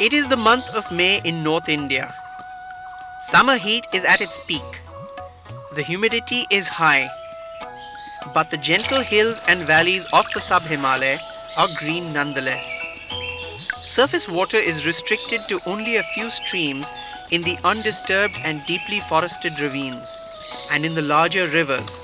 It is the month of May in North India. Summer heat is at its peak. The humidity is high, but the gentle hills and valleys of the sub-Himalaya are green nonetheless. Surface water is restricted to only a few streams in the undisturbed and deeply forested ravines and in the larger rivers.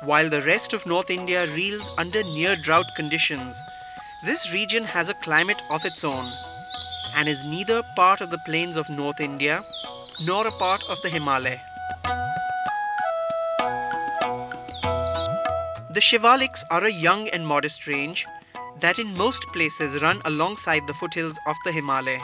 While the rest of North India reels under near drought conditions, this region has a climate of its own and is neither part of the plains of North India nor a part of the Himalaya. The Shivaliks are a young and modest range that in most places run alongside the foothills of the Himalaya.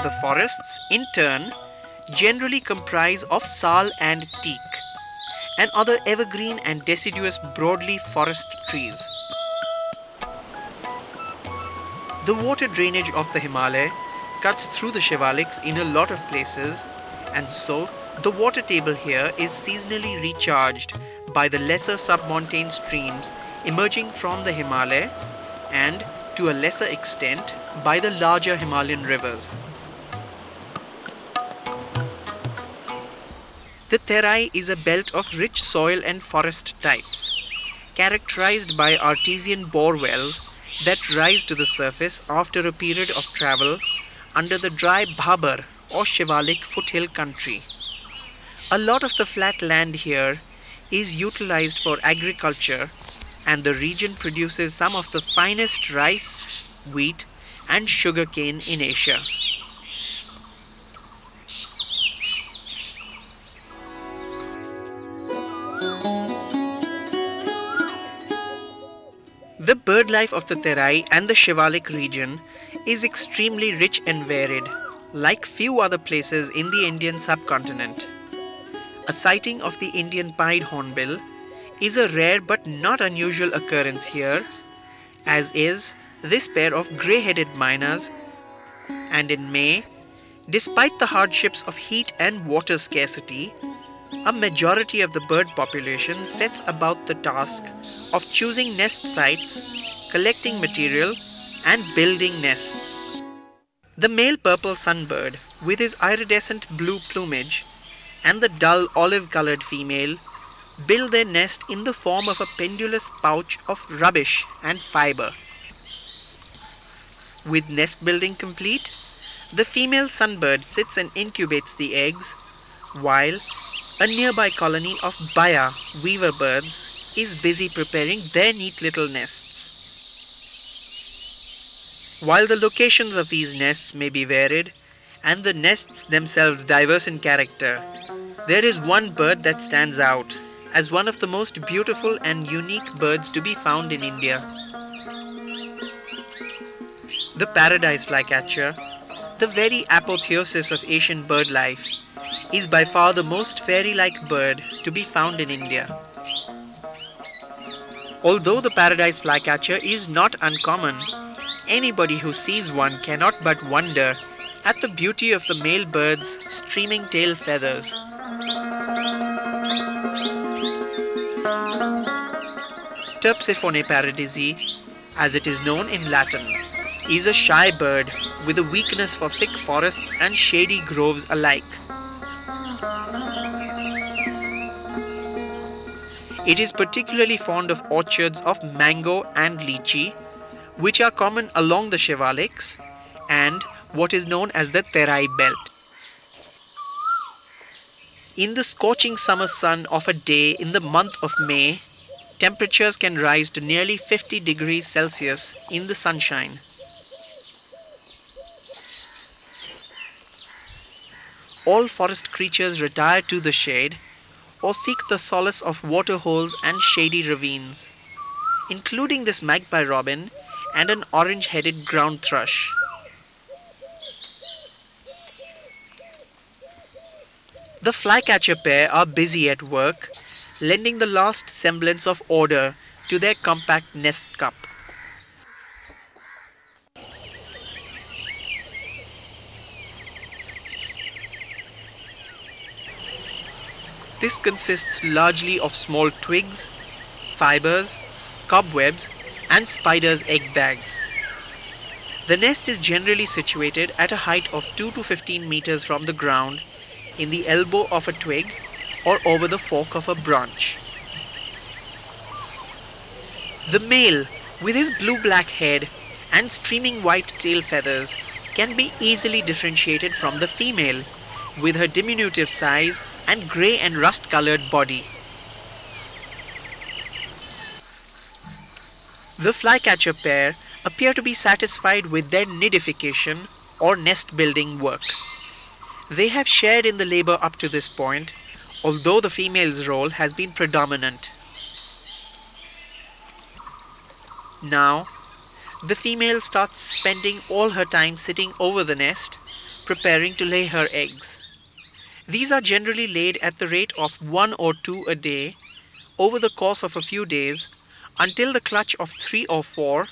The forests, in turn, generally comprise of sal and teak, and other evergreen and deciduous broadleaf forest trees. The water drainage of the Himalaya cuts through the Shivaliks in a lot of places, and so the water table here is seasonally recharged by the lesser submontane streams emerging from the Himalaya and, to a lesser extent, by the larger Himalayan rivers. The Terai is a belt of rich soil and forest types, characterized by artesian bore wells that rise to the surface after a period of travel under the dry Bhabar or Shivalik foothill country. A lot of the flat land here is utilized for agriculture, and the region produces some of the finest rice, wheat and sugarcane in Asia. The bird life of the Terai and the Shivalik region is extremely rich and varied, like few other places in the Indian subcontinent. A sighting of the Indian pied hornbill is a rare but not unusual occurrence here, as is this pair of grey-headed miners, and in May, despite the hardships of heat and water scarcity, a majority of the bird population sets about the task of choosing nest sites, collecting material, and building nests. The male purple sunbird, with his iridescent blue plumage, and the dull olive-colored female, build their nest in the form of a pendulous pouch of rubbish and fiber. With nest building complete, the female sunbird sits and incubates the eggs, while a nearby colony of Baya weaver birds is busy preparing their neat little nests. While the locations of these nests may be varied, and the nests themselves diverse in character, there is one bird that stands out as one of the most beautiful and unique birds to be found in India. The Paradise Flycatcher, the very apotheosis of Asian bird life, is by far the most fairy-like bird to be found in India. Although the Paradise Flycatcher is not uncommon, anybody who sees one cannot but wonder at the beauty of the male bird's streaming tail feathers. Terpsiphone paradisi, as it is known in Latin, is a shy bird with a weakness for thick forests and shady groves alike. It is particularly fond of orchards of mango and lychee, which are common along the Shivaliks and what is known as the Terai belt. In the scorching summer sun of a day in the month of May, temperatures can rise to nearly 50 degrees Celsius in the sunshine. All forest creatures retire to the shade or seek the solace of waterholes and shady ravines, including this magpie robin and an orange-headed ground thrush. The flycatcher pair are busy at work, lending the last semblance of order to their compact nest cup. This consists largely of small twigs, fibers, cobwebs, and spiders' egg bags. The nest is generally situated at a height of 2 to 15 meters from the ground, in the elbow of a twig or over the fork of a branch. The male, with his blue-black head and streaming white tail feathers, can be easily differentiated from the female, with her diminutive size and grey and rust-colored body. The flycatcher pair appear to be satisfied with their nidification or nest-building work. They have shared in the labor up to this point, although the female's role has been predominant. Now, the female starts spending all her time sitting over the nest, preparing to lay her eggs. These are generally laid at the rate of 1 or 2 a day over the course of a few days until the clutch of 3 or 4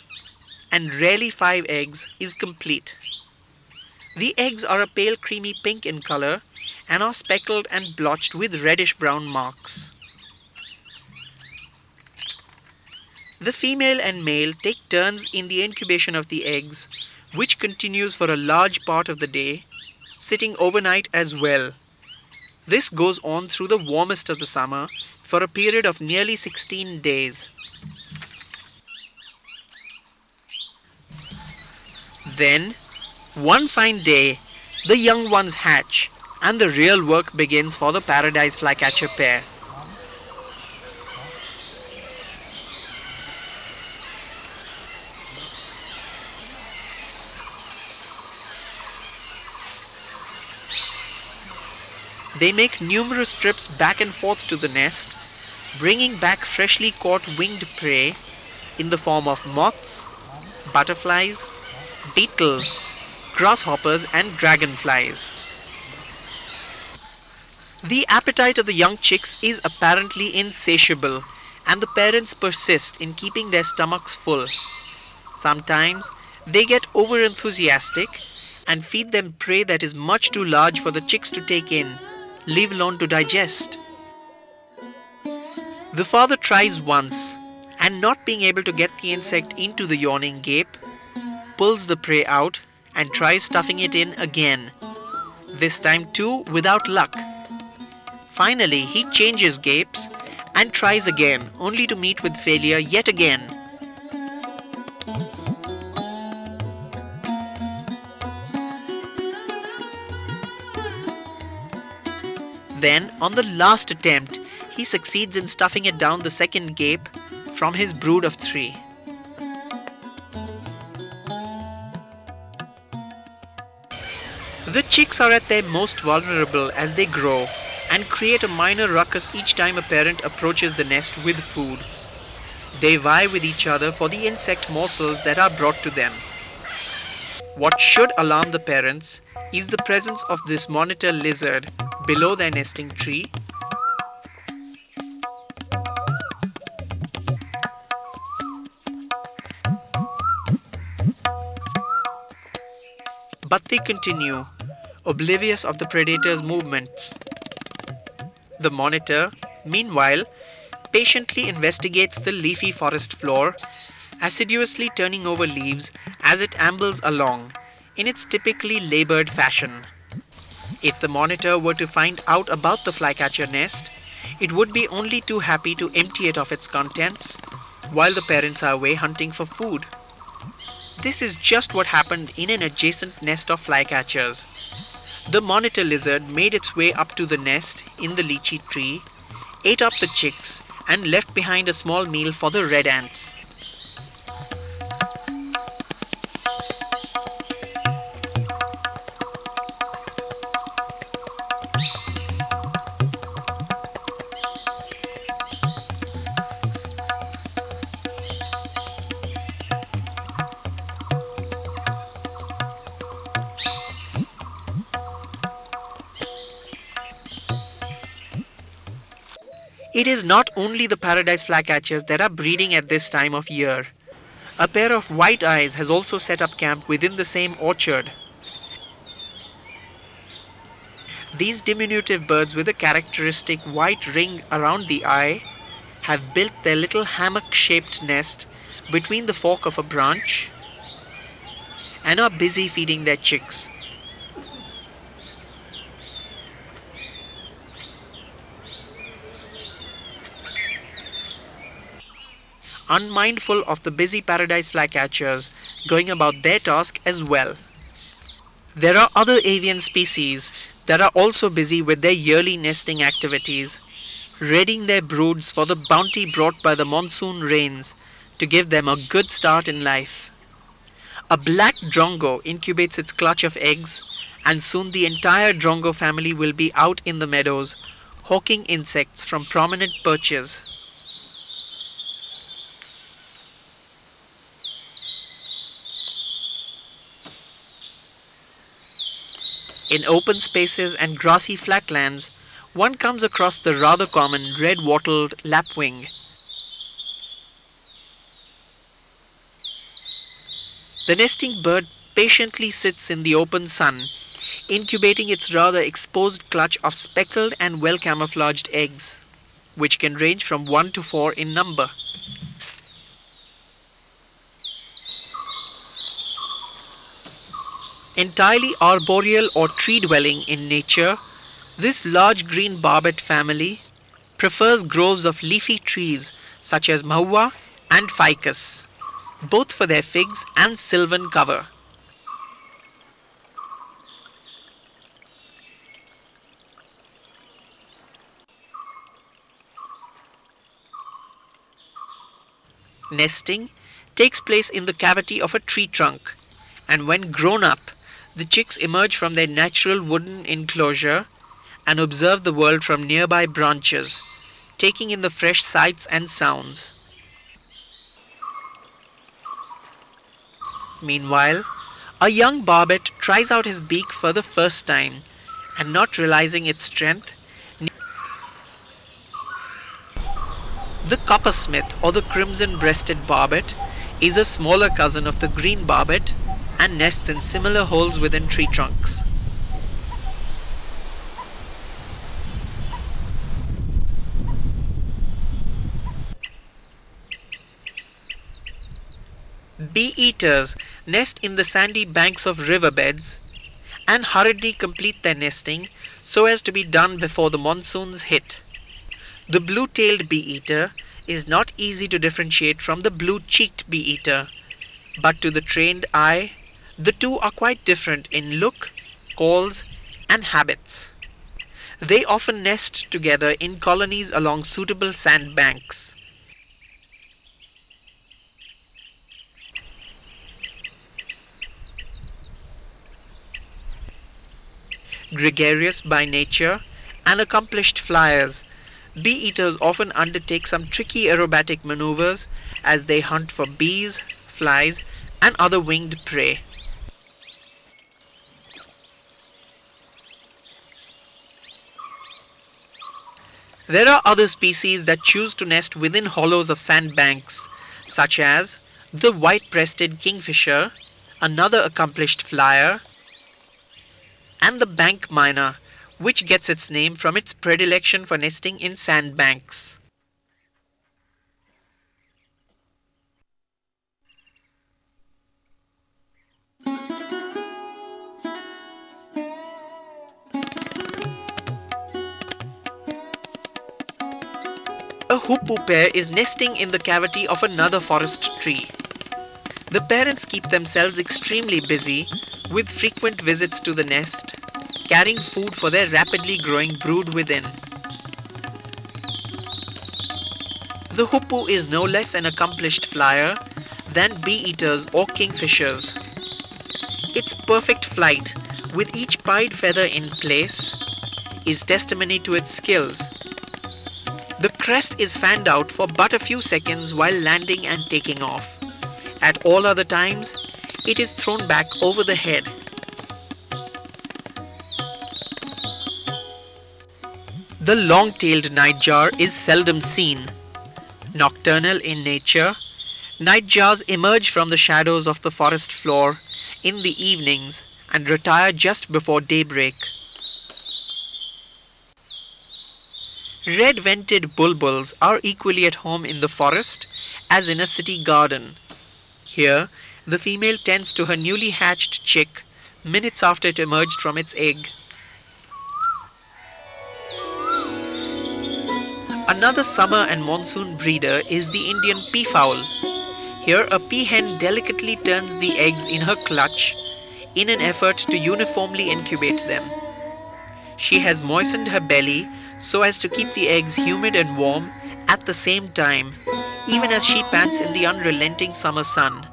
and rarely 5 eggs is complete. The eggs are a pale creamy pink in color and are speckled and blotched with reddish-brown marks. The female and male take turns in the incubation of the eggs, which continues for a large part of the day, sitting overnight as well. This goes on through the warmest of the summer for a period of nearly 16 days. Then, one fine day, the young ones hatch and the real work begins for the Paradise Flycatcher pair. They make numerous trips back and forth to the nest, bringing back freshly caught winged prey in the form of moths, butterflies, beetles, grasshoppers and dragonflies. The appetite of the young chicks is apparently insatiable, and the parents persist in keeping their stomachs full. Sometimes they get over-enthusiastic and feed them prey that is much too large for the chicks to take in, leave alone to digest. The father tries once, and not being able to get the insect into the yawning gape, pulls the prey out and tries stuffing it in again, this time too without luck. Finally, he changes gapes and tries again, only to meet with failure yet again. Then, on the last attempt, he succeeds in stuffing it down the second gape from his brood of 3. The chicks are at their most vulnerable as they grow and create a minor ruckus each time a parent approaches the nest with food. They vie with each other for the insect morsels that are brought to them. What should alarm the parents is the presence of this monitor lizard below their nesting tree, but they continue, oblivious of the predator's movements. The monitor, meanwhile, patiently investigates the leafy forest floor, assiduously turning over leaves as it ambles along in its typically labored fashion. If the monitor were to find out about the flycatcher nest, it would be only too happy to empty it of its contents while the parents are away hunting for food. This is just what happened in an adjacent nest of flycatchers. The monitor lizard made its way up to the nest in the lychee tree, ate up the chicks, and left behind a small meal for the red ants. It is not only the Paradise Flycatchers that are breeding at this time of year. A pair of white eyes has also set up camp within the same orchard. These diminutive birds with a characteristic white ring around the eye have built their little hammock-shaped nest between the fork of a branch and are busy feeding their chicks. Unmindful of the busy paradise flycatchers going about their task as well. There are other avian species that are also busy with their yearly nesting activities, readying their broods for the bounty brought by the monsoon rains to give them a good start in life. A black drongo incubates its clutch of eggs, and soon the entire drongo family will be out in the meadows, hawking insects from prominent perches. In open spaces and grassy flatlands, one comes across the rather common red-wattled lapwing. The nesting bird patiently sits in the open sun, incubating its rather exposed clutch of speckled and well-camouflaged eggs, which can range from 1 to 4 in number. Entirely arboreal or tree-dwelling in nature, this large green barbet family prefers groves of leafy trees such as mahua and ficus, both for their figs and sylvan cover. Nesting takes place in the cavity of a tree trunk, and when grown up, the chicks emerge from their natural wooden enclosure and observe the world from nearby branches, taking in the fresh sights and sounds. Meanwhile, a young barbet tries out his beak for the first time, and not realizing its strength, the coppersmith or the crimson-breasted barbet is a smaller cousin of the green barbet and nests in similar holes within tree trunks. Bee-eaters nest in the sandy banks of riverbeds and hurriedly complete their nesting so as to be done before the monsoons hit. The blue-tailed bee-eater is not easy to differentiate from the blue-cheeked bee-eater, but to the trained eye, the two are quite different in look, calls, and habits. They often nest together in colonies along suitable sandbanks. Gregarious by nature and accomplished flyers, bee-eaters often undertake some tricky aerobatic maneuvers as they hunt for bees, flies, and other winged prey. There are other species that choose to nest within hollows of sandbanks, such as the white-breasted kingfisher, another accomplished flyer, and the bank miner, which gets its name from its predilection for nesting in sandbanks. A hoopoe pair is nesting in the cavity of another forest tree. The parents keep themselves extremely busy with frequent visits to the nest, carrying food for their rapidly growing brood within. The hoopoe is no less an accomplished flyer than bee-eaters or kingfishers. Its perfect flight, with each pied feather in place, is testimony to its skills. The crest is fanned out for but a few seconds while landing and taking off. At all other times, it is thrown back over the head. The long-tailed nightjar is seldom seen. Nocturnal in nature, nightjars emerge from the shadows of the forest floor in the evenings and retire just before daybreak. Red-vented bulbuls are equally at home in the forest as in a city garden. Here, the female tends to her newly hatched chick minutes after it emerged from its egg. Another summer and monsoon breeder is the Indian peafowl. Here, a peahen delicately turns the eggs in her clutch in an effort to uniformly incubate them. She has moistened her belly so as to keep the eggs humid and warm at the same time, even as she pants in the unrelenting summer sun.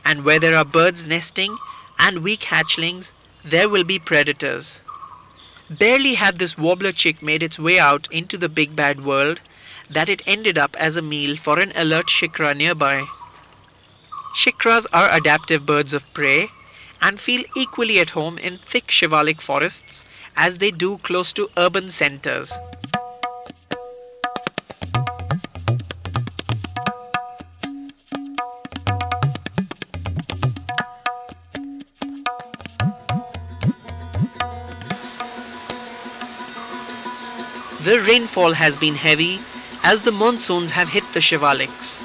And where there are birds nesting and weak hatchlings, there will be predators. Barely had this warbler chick made its way out into the big bad world that it ended up as a meal for an alert shikra nearby. Shikras are adaptive birds of prey and feel equally at home in thick Shivalik forests as they do close to urban centers. The rainfall has been heavy as the monsoons have hit the Shivaliks.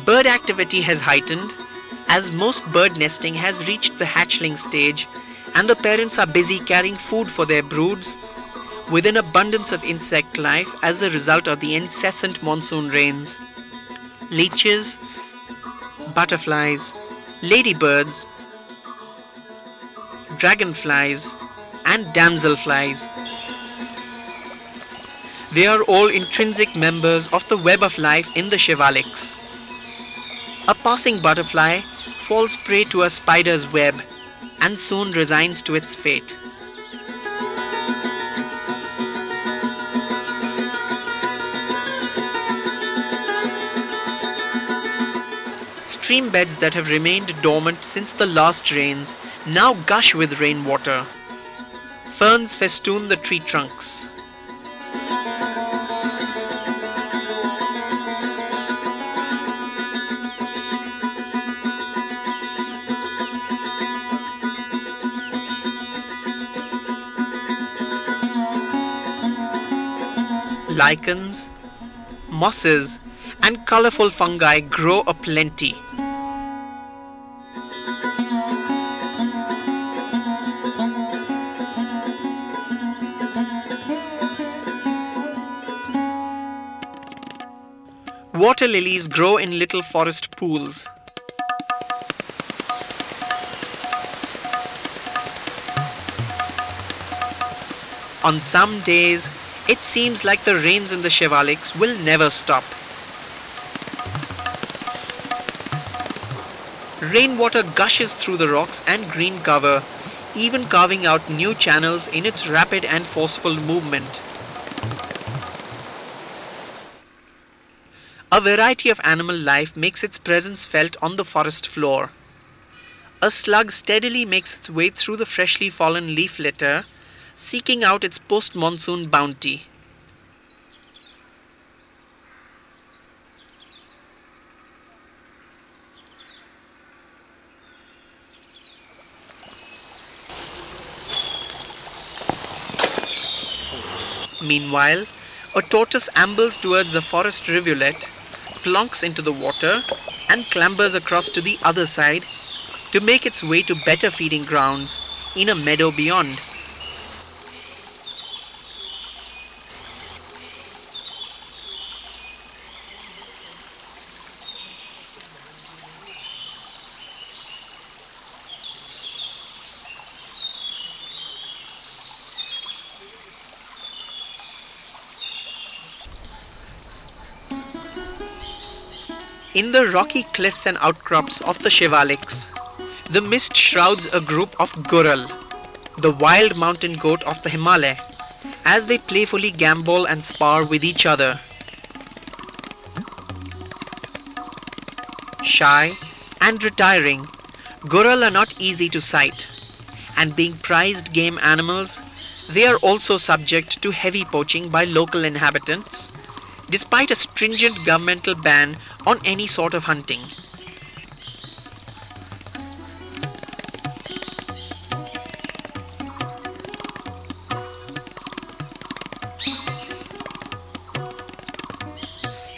Bird activity has heightened as most bird nesting has reached the hatchling stage and the parents are busy carrying food for their broods with an abundance of insect life as a result of the incessant monsoon rains. Leeches, butterflies, ladybirds, dragonflies and damselflies. They are all intrinsic members of the web of life in the Shivaliks. A passing butterfly falls prey to a spider's web and soon resigns to its fate. Stream beds that have remained dormant since the last rains now gush with rainwater. Ferns festoon the tree trunks. Lichens, mosses and colorful fungi grow aplenty. Water lilies grow in little forest pools. On some days, it seems like the rains in the Shivaliks will never stop. Rainwater gushes through the rocks and green cover, even carving out new channels in its rapid and forceful movement. A variety of animal life makes its presence felt on the forest floor. A slug steadily makes its way through the freshly fallen leaf litter, seeking out its post-monsoon bounty. Meanwhile, a tortoise ambles towards the forest rivulet, plonks into the water, and clambers across to the other side to make its way to better feeding grounds in a meadow beyond. In the rocky cliffs and outcrops of the Shivaliks, the mist shrouds a group of Goral, the wild mountain goat of the Himalaya, as they playfully gambol and spar with each other. Shy and retiring, Goral are not easy to sight, and being prized game animals, they are also subject to heavy poaching by local inhabitants, despite a stringent governmental ban on any sort of hunting.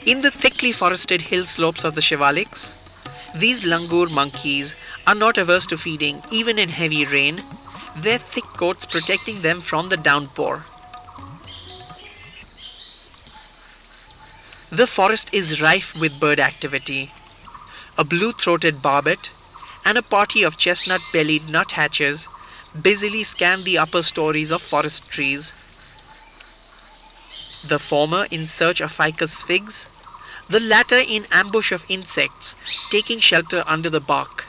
In the thickly forested hill slopes of the Shivaliks, these langur monkeys are not averse to feeding even in heavy rain, their thick coats protecting them from the downpour. The forest is rife with bird activity. A blue-throated barbet and a party of chestnut-bellied nuthatches busily scan the upper stories of forest trees. The former in search of ficus figs, the latter in ambush of insects, taking shelter under the bark.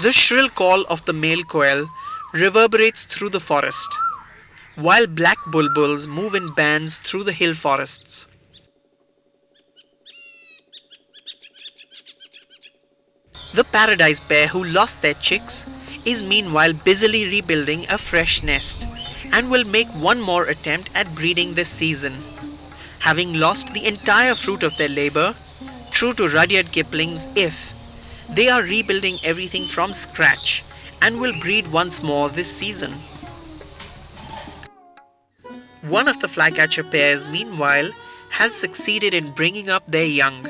The shrill call of the male quail reverberates through the forest, while black bulbuls move in bands through the hill forests. The paradise pair who lost their chicks is meanwhile busily rebuilding a fresh nest and will make one more attempt at breeding this season, having lost the entire fruit of their labor, true to Rudyard Kipling's If. They are rebuilding everything from scratch and will breed once more this season. One of the flycatcher pairs, meanwhile, has succeeded in bringing up their young.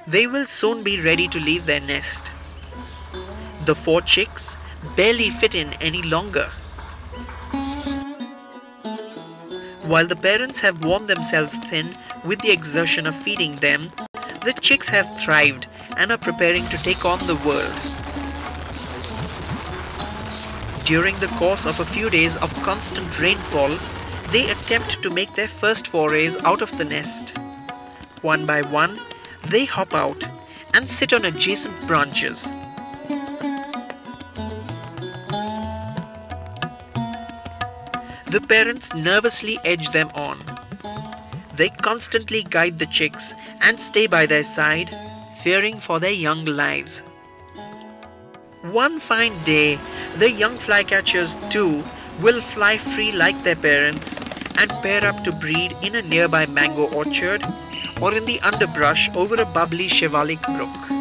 They will soon be ready to leave their nest. The 4 chicks barely fit in any longer. While the parents have worn themselves thin with the exertion of feeding them, the chicks have thrived and are preparing to take on the world. During the course of a few days of constant rainfall, they attempt to make their first forays out of the nest. One by one, they hop out and sit on adjacent branches. The parents nervously edge them on. They constantly guide the chicks and stay by their side, fearing for their young lives. One fine day, the young flycatchers too will fly free like their parents and pair up to breed in a nearby mango orchard or in the underbrush over a bubbly Shivalik brook.